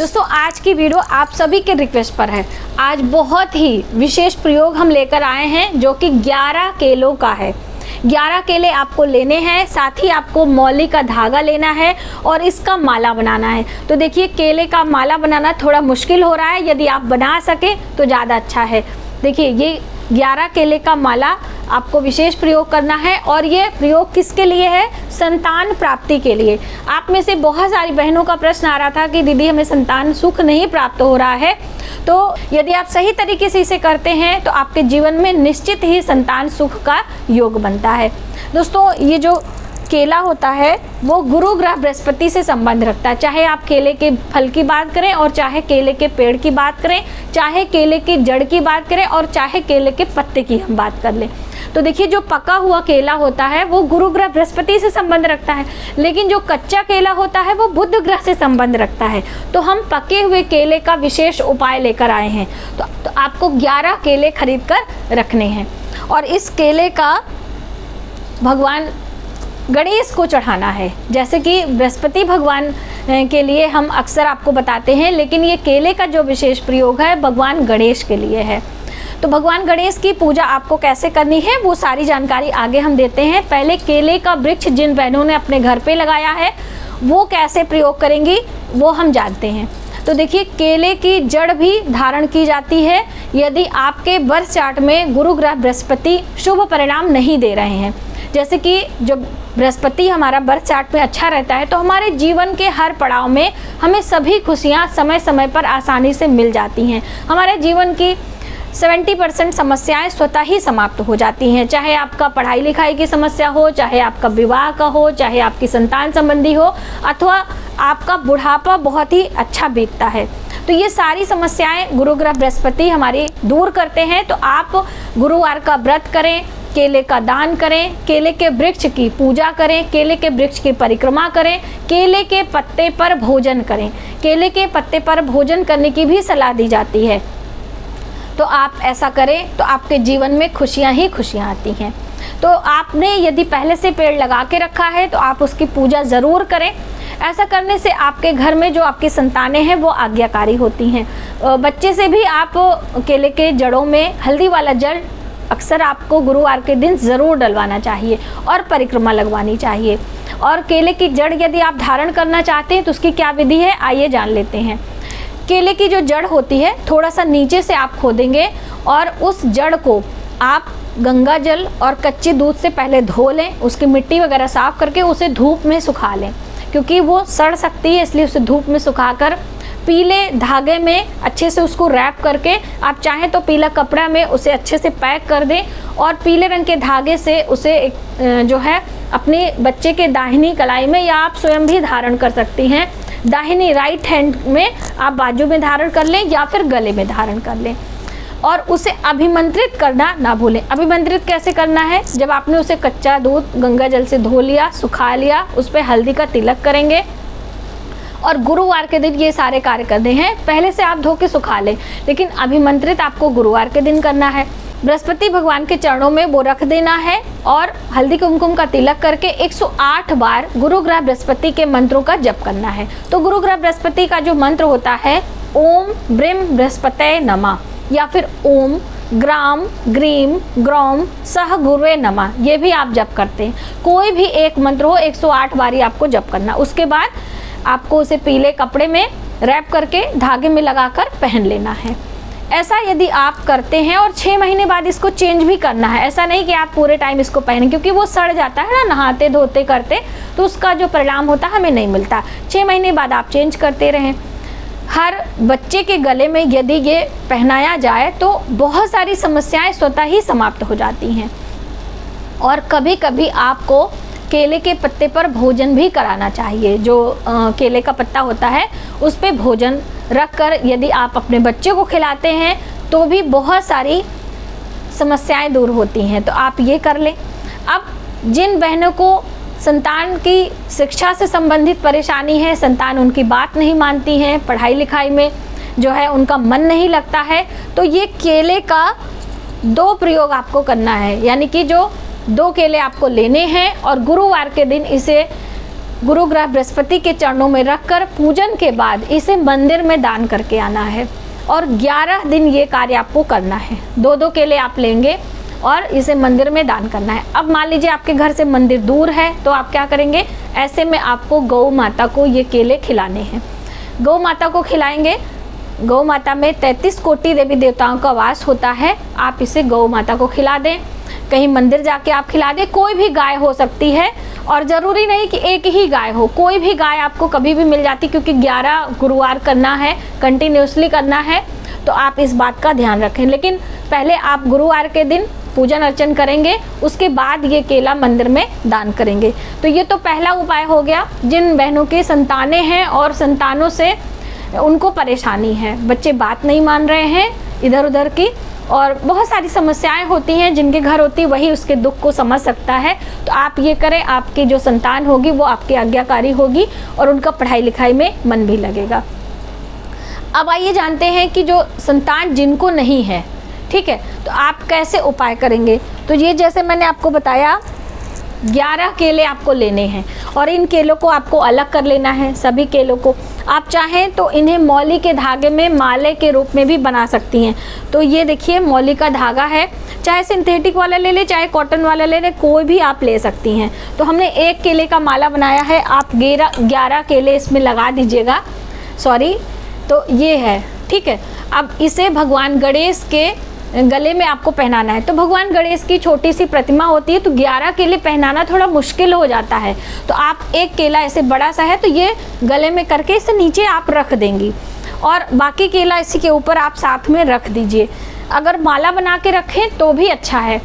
दोस्तों आज की वीडियो आप सभी के रिक्वेस्ट पर है। आज बहुत ही विशेष प्रयोग हम लेकर आए हैं जो कि 11 केलों का है। 11 केले आपको लेने हैं, साथ ही आपको मौली का धागा लेना है और इसका माला बनाना है। तो देखिए केले का माला बनाना थोड़ा मुश्किल हो रहा है, यदि आप बना सके तो ज़्यादा अच्छा है। देखिए ये 11 केले का माला आपको विशेष प्रयोग करना है और ये प्रयोग किसके लिए है? संतान प्राप्ति के लिए। आप में से बहुत सारी बहनों का प्रश्न आ रहा था कि दीदी हमें संतान सुख नहीं प्राप्त हो रहा है। तो यदि आप सही तरीके से इसे करते हैं तो आपके जीवन में निश्चित ही संतान सुख का योग बनता है। दोस्तों ये जो केला होता है वो गुरु ग्रह बृहस्पति से संबंध रखता है। चाहे आप केले के फल की बात करें और चाहे केले के पेड़ की बात करें, चाहे केले की जड़ की बात करें और चाहे केले के पत्ते की हम बात कर लें। तो देखिए जो पका हुआ केला होता है वो गुरु ग्रह बृहस्पति से संबंध रखता है, लेकिन जो कच्चा केला होता है वो बुध ग्रह से संबंध रखता है। तो हम पके हुए केले का विशेष उपाय लेकर आए हैं। तो आपको 11 केले खरीद कर रखने हैं और इस केले का भगवान गणेश को चढ़ाना है। जैसे कि बृहस्पति भगवान के लिए हम अक्सर आपको बताते हैं, लेकिन ये केले का जो विशेष प्रयोग है भगवान गणेश के लिए है। तो भगवान गणेश की पूजा आपको कैसे करनी है वो सारी जानकारी आगे हम देते हैं। पहले केले का वृक्ष जिन बहनों ने अपने घर पे लगाया है वो कैसे प्रयोग करेंगी वो हम जानते हैं। तो देखिए केले की जड़ भी धारण की जाती है यदि आपके बर्थ चार्ट में गुरु ग्रह बृहस्पति शुभ परिणाम नहीं दे रहे हैं। जैसे कि जो बृहस्पति हमारा बर्थ चार्ट में अच्छा रहता है तो हमारे जीवन के हर पड़ाव में हमें सभी खुशियां समय समय पर आसानी से मिल जाती हैं। हमारे जीवन की 70% समस्याएं स्वतः ही समाप्त हो जाती हैं। चाहे आपका पढ़ाई लिखाई की समस्या हो, चाहे आपका विवाह का हो, चाहे आपकी संतान संबंधी हो, अथवा आपका बुढ़ापा बहुत ही अच्छा बीतता है। तो ये सारी समस्याएं गुरु ग्रह बृहस्पति हमारी दूर करते हैं। तो आप गुरुवार का व्रत करें, केले का दान करें, केले के वृक्ष की पूजा करें, केले के वृक्ष की परिक्रमा करें, केले के पत्ते पर भोजन करें। केले के पत्ते पर भोजन करने की भी सलाह दी जाती है। तो आप ऐसा करें तो आपके जीवन में खुशियां ही खुशियां आती हैं। तो आपने यदि पहले से पेड़ लगा के रखा है तो आप उसकी पूजा ज़रूर करें। ऐसा करने से आपके घर में जो आपकी संतानें हैं वो आज्ञाकारी होती हैं। बच्चे से भी आप केले के जड़ों में हल्दी वाला जल अक्सर आपको गुरुवार के दिन ज़रूर डलवाना चाहिए और परिक्रमा लगवानी चाहिए। और केले की जड़ यदि आप धारण करना चाहते हैं तो उसकी क्या विधि है आइए जान लेते हैं। केले की जो जड़ होती है थोड़ा सा नीचे से आप खोदेंगे और उस जड़ को आप गंगा जल और कच्चे दूध से पहले धो लें, उसकी मिट्टी वगैरह साफ़ करके उसे धूप में सुखा लें, क्योंकि वो सड़ सकती है, इसलिए उसे धूप में सुखाकर पीले धागे में अच्छे से उसको रैप करके, आप चाहें तो पीला कपड़ा में उसे अच्छे से पैक कर दें और पीले रंग के धागे से उसे जो है अपने बच्चे के दाहिनी कलाई में या आप स्वयं भी धारण कर सकती हैं। दाहिनी राइट हैंड में आप बाजू में धारण कर लें या फिर गले में धारण कर लें और उसे अभिमंत्रित करना ना भूलें। अभिमंत्रित कैसे करना है? जब आपने उसे कच्चा दूध गंगा जल से धो लिया, सुखा लिया, उस पर हल्दी का तिलक करेंगे और गुरुवार के दिन ये सारे कार्य करने हैं। पहले से आप धो के सुखा लें, लेकिन अभिमंत्रित आपको गुरुवार के दिन करना है। बृहस्पति भगवान के चरणों में वो रख देना है और हल्दी कुमकुम का तिलक करके 108 बार गुरु ग्रह बृहस्पति के मंत्रों का जप करना है। तो गुरु ग्रह बृहस्पति का जो मंत्र होता है ओम ब्रीम बृहस्पतये नमः या फिर ओम ग्राम ग्रीम ग्रौम सह गुरुवे नमः, ये भी आप जप करते हैं। कोई भी एक मंत्र हो 108 बारी आपको जप करना। उसके बाद आपको उसे पीले कपड़े में रैप करके धागे में लगाकर पहन लेना है। ऐसा यदि आप करते हैं और 6 महीने बाद इसको चेंज भी करना है। ऐसा नहीं कि आप पूरे टाइम इसको पहनें, क्योंकि वो सड़ जाता है ना नहाते धोते करते, तो उसका जो परिणाम होता है हमें नहीं मिलता। 6 महीने बाद आप चेंज करते रहें। हर बच्चे के गले में यदि ये पहनाया जाए तो बहुत सारी समस्याएं स्वतः ही समाप्त हो जाती हैं। और कभी कभी आपको केले के पत्ते पर भोजन भी कराना चाहिए। जो केले का पत्ता होता है उस पे भोजन रख कर यदि आप अपने बच्चे को खिलाते हैं तो भी बहुत सारी समस्याएं दूर होती हैं। तो आप ये कर लें। अब जिन बहनों को संतान की शिक्षा से संबंधित परेशानी है, संतान उनकी बात नहीं मानती है, पढ़ाई लिखाई में जो है उनका मन नहीं लगता है, तो ये केले का 2 प्रयोग आपको करना है। यानी कि जो 2 केले आपको लेने हैं और गुरुवार के दिन इसे गुरु ग्रह बृहस्पति के चरणों में रखकर पूजन के बाद इसे मंदिर में दान करके आना है और 11 दिन ये कार्य आपको करना है। 2-2 केले आप लेंगे और इसे मंदिर में दान करना है। अब मान लीजिए आपके घर से मंदिर दूर है तो आप क्या करेंगे, ऐसे में आपको गौ माता को ये केले खिलाने हैं। गौ माता को खिलाएंगे। गौ माता में 33 कोटि देवी देवताओं का वास होता है। आप इसे गौ माता को खिला दें, कहीं मंदिर जाके आप खिला दें। कोई भी गाय हो सकती है और ज़रूरी नहीं कि एक ही गाय हो, कोई भी गाय आपको कभी भी मिल जाती, क्योंकि 11 गुरुवार करना है, कंटिन्यूसली करना है, तो आप इस बात का ध्यान रखें। लेकिन पहले आप गुरुवार के दिन पूजन अर्चन करेंगे, उसके बाद ये केला मंदिर में दान करेंगे। तो ये तो पहला उपाय हो गया। जिन बहनों की संतानें हैं और संतानों से उनको परेशानी है, बच्चे बात नहीं मान रहे हैं इधर उधर की, और बहुत सारी समस्याएं होती हैं, जिनके घर होती वही उसके दुख को समझ सकता है। तो आप ये करें, आपकी जो संतान होगी वो आपकी आज्ञाकारी होगी और उनका पढ़ाई लिखाई में मन भी लगेगा। अब आइए जानते हैं कि जो संतान जिनको नहीं है, ठीक है, तो आप कैसे उपाय करेंगे। तो ये जैसे मैंने आपको बताया 11 केले आपको लेने हैं और इन केलों को आपको अलग कर लेना है, सभी केलों को। आप चाहें तो इन्हें मौली के धागे में माले के रूप में भी बना सकती हैं। तो ये देखिए मौली का धागा है, चाहे सिंथेटिक वाला ले लें चाहे कॉटन वाला ले लें, कोई भी आप ले सकती हैं। तो हमने 1 केले का माला बनाया है, आप 11 केले इसमें लगा दीजिएगा। सॉरी, तो ये है, ठीक है। अब इसे भगवान गणेश के गले में आपको पहनाना है। तो भगवान गणेश की छोटी सी प्रतिमा होती है, तो 11 केले पहनाना थोड़ा मुश्किल हो जाता है। तो आप 1 केला ऐसे बड़ा सा है तो ये गले में करके इसे नीचे आप रख देंगी और बाकी केला इसी के ऊपर आप साथ में रख दीजिए। अगर माला बना के रखें तो भी अच्छा है,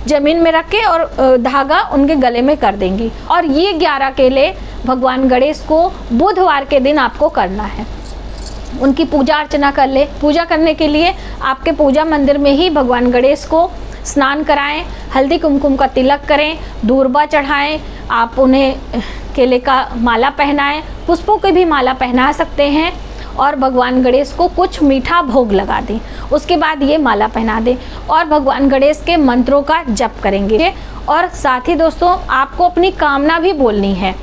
ज़मीन में रख के और धागा उनके गले में कर देंगी। और ये 11 केले भगवान गणेश को बुधवार के दिन आपको करना है। उनकी पूजा अर्चना कर ले। पूजा करने के लिए आपके पूजा मंदिर में ही भगवान गणेश को स्नान कराएं, हल्दी कुमकुम का तिलक करें, दूर्बा चढ़ाएं, आप उन्हें केले का माला पहनाएं, पुष्पों की भी माला पहना सकते हैं और भगवान गणेश को कुछ मीठा भोग लगा दें। उसके बाद ये माला पहना दें और भगवान गणेश के मंत्रों का जप करेंगे। और साथ ही दोस्तों आपको अपनी कामना भी बोलनी है।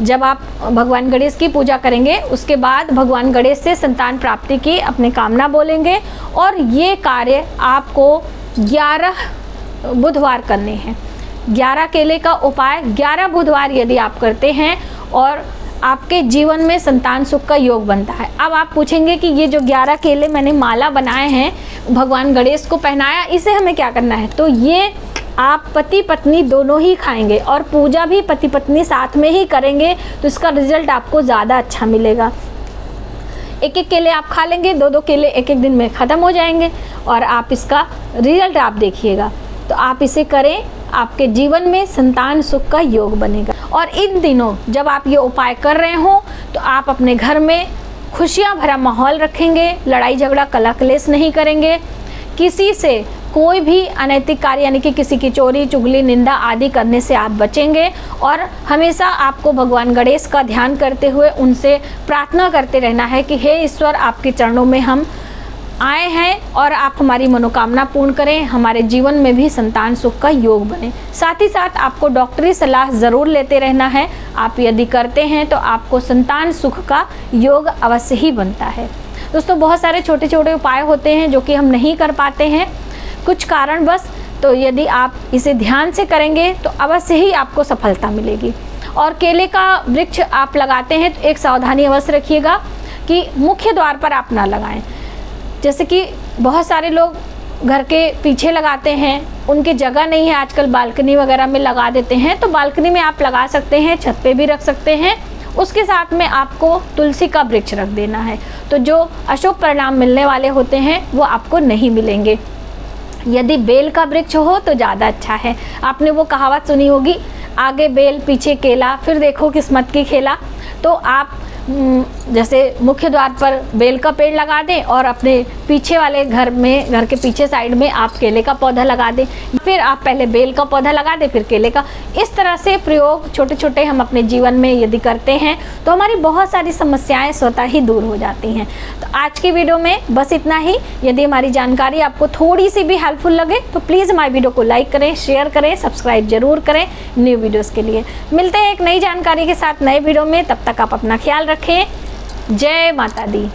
जब आप भगवान गणेश की पूजा करेंगे उसके बाद भगवान गणेश से संतान प्राप्ति की अपनी कामना बोलेंगे और ये कार्य आपको 11 बुधवार करने हैं। 11 केले का उपाय 11 बुधवार यदि आप करते हैं और आपके जीवन में संतान सुख का योग बनता है। अब आप पूछेंगे कि ये जो 11 केले मैंने माला बनाए हैं भगवान गणेश को पहनाया, इसे हमें क्या करना है। तो ये आप पति पत्नी दोनों ही खाएंगे और पूजा भी पति पत्नी साथ में ही करेंगे, तो इसका रिजल्ट आपको ज़्यादा अच्छा मिलेगा। 1-1 केले आप खा लेंगे, 2-2 केले 1-1 दिन में ख़त्म हो जाएंगे और आप इसका रिजल्ट आप देखिएगा। तो आप इसे करें, आपके जीवन में संतान सुख का योग बनेगा। और इन दिनों जब आप ये उपाय कर रहे हों तो आप अपने घर में खुशियाँ भरा माहौल रखेंगे, लड़ाई झगड़ा कलह क्लेश नहीं करेंगे, किसी से कोई भी अनैतिक कार्य यानी कि किसी की चोरी चुगली निंदा आदि करने से आप बचेंगे। और हमेशा आपको भगवान गणेश का ध्यान करते हुए उनसे प्रार्थना करते रहना है कि हे ईश्वर, आपके चरणों में हम आए हैं और आप हमारी मनोकामना पूर्ण करें, हमारे जीवन में भी संतान सुख का योग बने। साथ ही साथ आपको डॉक्टरी सलाह ज़रूर लेते रहना है। आप यदि करते हैं तो आपको संतान सुख का योग अवश्य ही बनता है। दोस्तों बहुत सारे छोटे छोटे उपाय होते हैं जो कि हम नहीं कर पाते हैं कुछ कारणवश, तो यदि आप इसे ध्यान से करेंगे तो अवश्य ही आपको सफलता मिलेगी। और केले का वृक्ष आप लगाते हैं तो एक सावधानी अवश्य रखिएगा कि मुख्य द्वार पर आप ना लगाएं। जैसे कि बहुत सारे लोग घर के पीछे लगाते हैं, उनकी जगह नहीं है, आजकल बालकनी वगैरह में लगा देते हैं। तो बालकनी में आप लगा सकते हैं, छत पे भी रख सकते हैं। उसके साथ में आपको तुलसी का वृक्ष रख देना है, तो जो अशुभ परिणाम मिलने वाले होते हैं वो आपको नहीं मिलेंगे। यदि बेल का वृक्ष हो तो ज़्यादा अच्छा है। आपने वो कहावत सुनी होगी, आगे बेल पीछे केला, फिर देखो किस्मत की खेला। तो आप जैसे मुख्य द्वार पर बेल का पेड़ लगा दें और अपने पीछे वाले घर के पीछे साइड में आप केले का पौधा लगा दें, फिर आप पहले बेल का पौधा लगा दें फिर केले का। इस तरह से प्रयोग छोटे छोटे हम अपने जीवन में यदि करते हैं तो हमारी बहुत सारी समस्याएं स्वतः ही दूर हो जाती हैं। तो आज की वीडियो में बस इतना ही। यदि हमारी जानकारी आपको थोड़ी सी भी हेल्पफुल लगे तो प्लीज़ हमारी वीडियो को लाइक करें, शेयर करें, सब्सक्राइब जरूर करें न्यू वीडियोज़ के लिए। मिलते हैं एक नई जानकारी के साथ नए वीडियो में, तब तक आप अपना ख्याल रखें। जय माता दी।